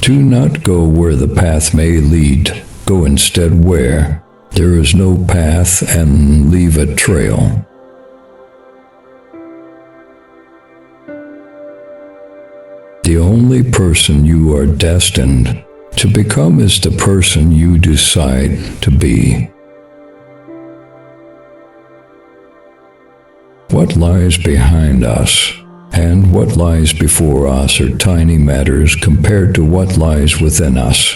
Do not go where the path may lead. Go instead where there is no path and leave a trail. The only person you are destined to become is the person you decide to be. What lies behind us and what lies before us are tiny matters compared to what lies within us.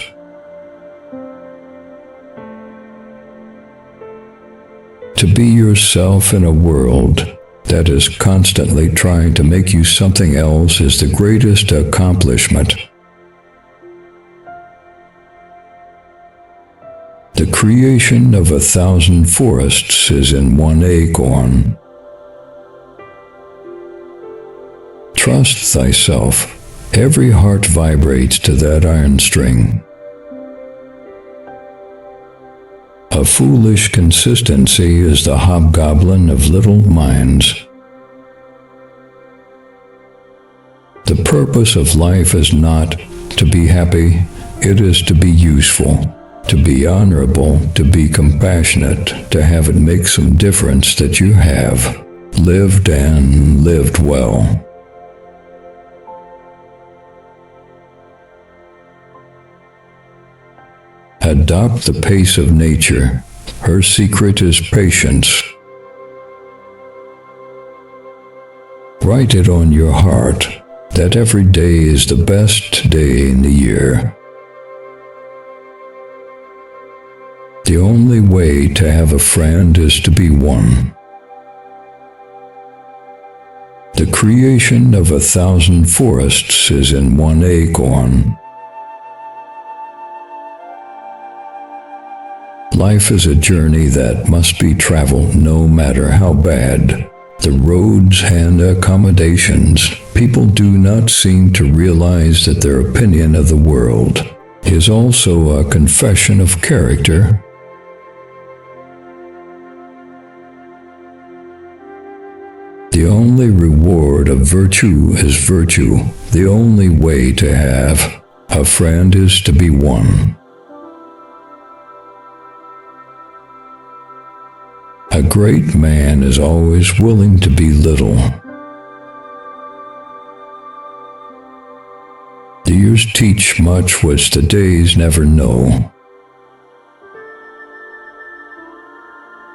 To be yourself in a world that is constantly trying to make you something else is the greatest accomplishment. The creation of 1,000 forests is in one acorn. Trust thyself. Every heart vibrates to that iron string. A foolish consistency is the hobgoblin of little minds. The purpose of life is not to be happy, it is to be useful, to be honorable, to be compassionate, to have it make some difference that you have lived and lived well. Adopt the pace of nature. Her secret is patience. Write it on your heart that every day is the best day in the year. The only way to have a friend is to be one. The creation of 1,000 forests is in one acorn. Life is a journey that must be traveled no matter how bad the roads and accommodations. People do not seem to realize that their opinion of the world is also a confession of character. The only reward of virtue is virtue. The only way to have a friend is to be one. A great man is always willing to be little. The years teach much which the days never know.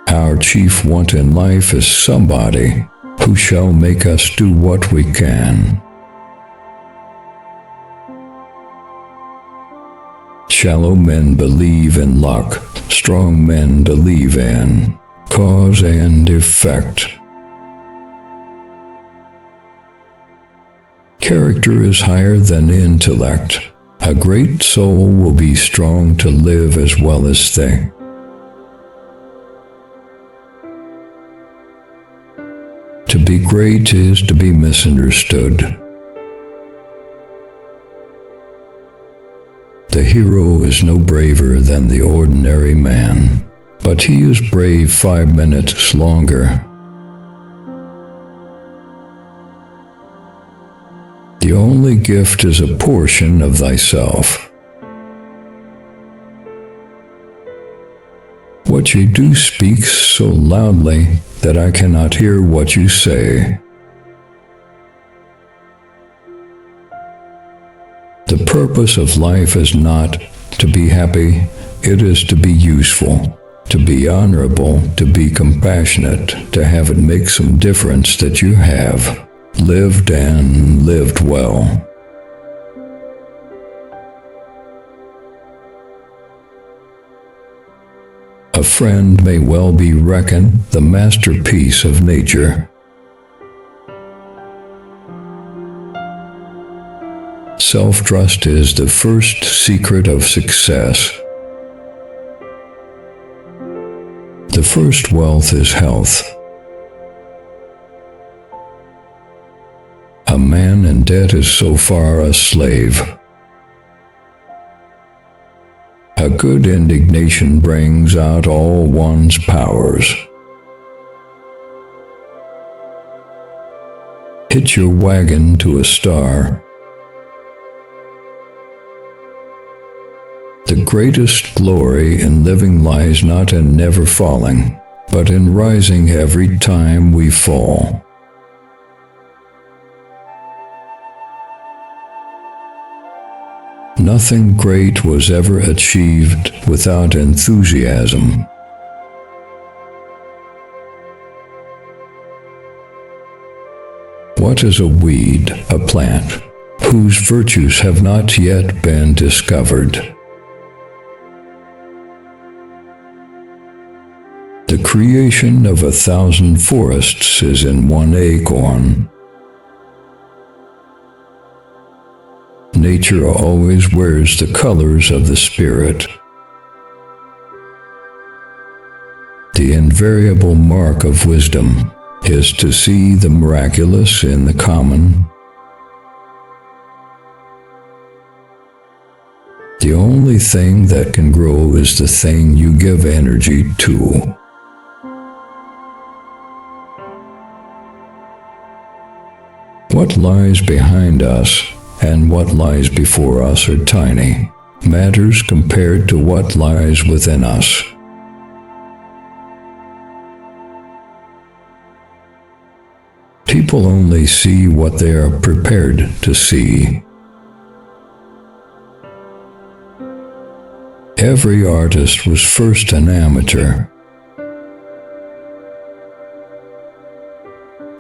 Our chief want in life is somebody who shall make us do what we can. Shallow men believe in luck, strong men believe in cause and effect. Character is higher than intellect. A great soul will be strong to live as well as think. To be great is to be misunderstood. The hero is no braver than the ordinary man, but he is brave 5 minutes longer. The only gift is a portion of thyself. What you do speaks so loudly that I cannot hear what you say. The purpose of life is not to be happy, it is to be useful, to be honorable, to be compassionate, to have it make some difference that you have lived and lived well. A friend may well be reckoned the masterpiece of nature. Self-trust is the first secret of success. The first wealth is health. A man in debt is so far a slave. A good indignation brings out all one's powers. Hitch your wagon to a star. The greatest glory in living lies not in never falling, but in rising every time we fall. Nothing great was ever achieved without enthusiasm. What is a weed, a plant, whose virtues have not yet been discovered? The creation of 1,000 forests is in one acorn. Nature always wears the colors of the spirit. The invariable mark of wisdom is to see the miraculous in the common. The only thing that can grow is the thing you give energy to. What lies behind us and what lies before us are tiny matters compared to what lies within us. People only see what they are prepared to see. Every artist was first an amateur.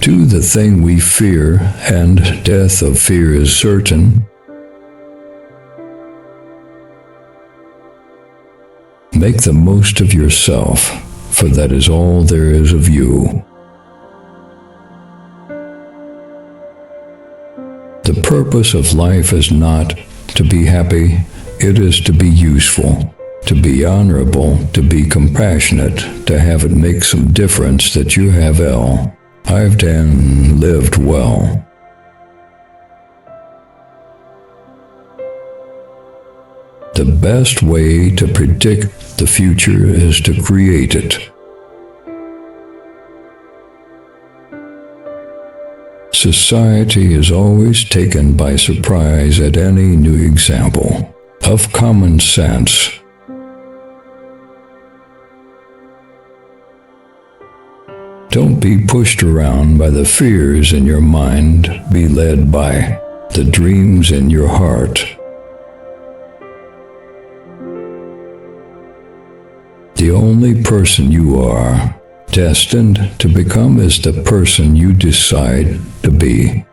Do the thing we fear, and death of fear is certain. Make the most of yourself, for that is all there is of you. The purpose of life is not to be happy, it is to be useful, to be honorable, to be compassionate, to have it make some difference that you have I've done lived well. The best way to predict the future is to create it. Society is always taken by surprise at any new example of common sense. Don't be pushed around by the fears in your mind. Be led by the dreams in your heart. The only person you are destined to become is the person you decide to be.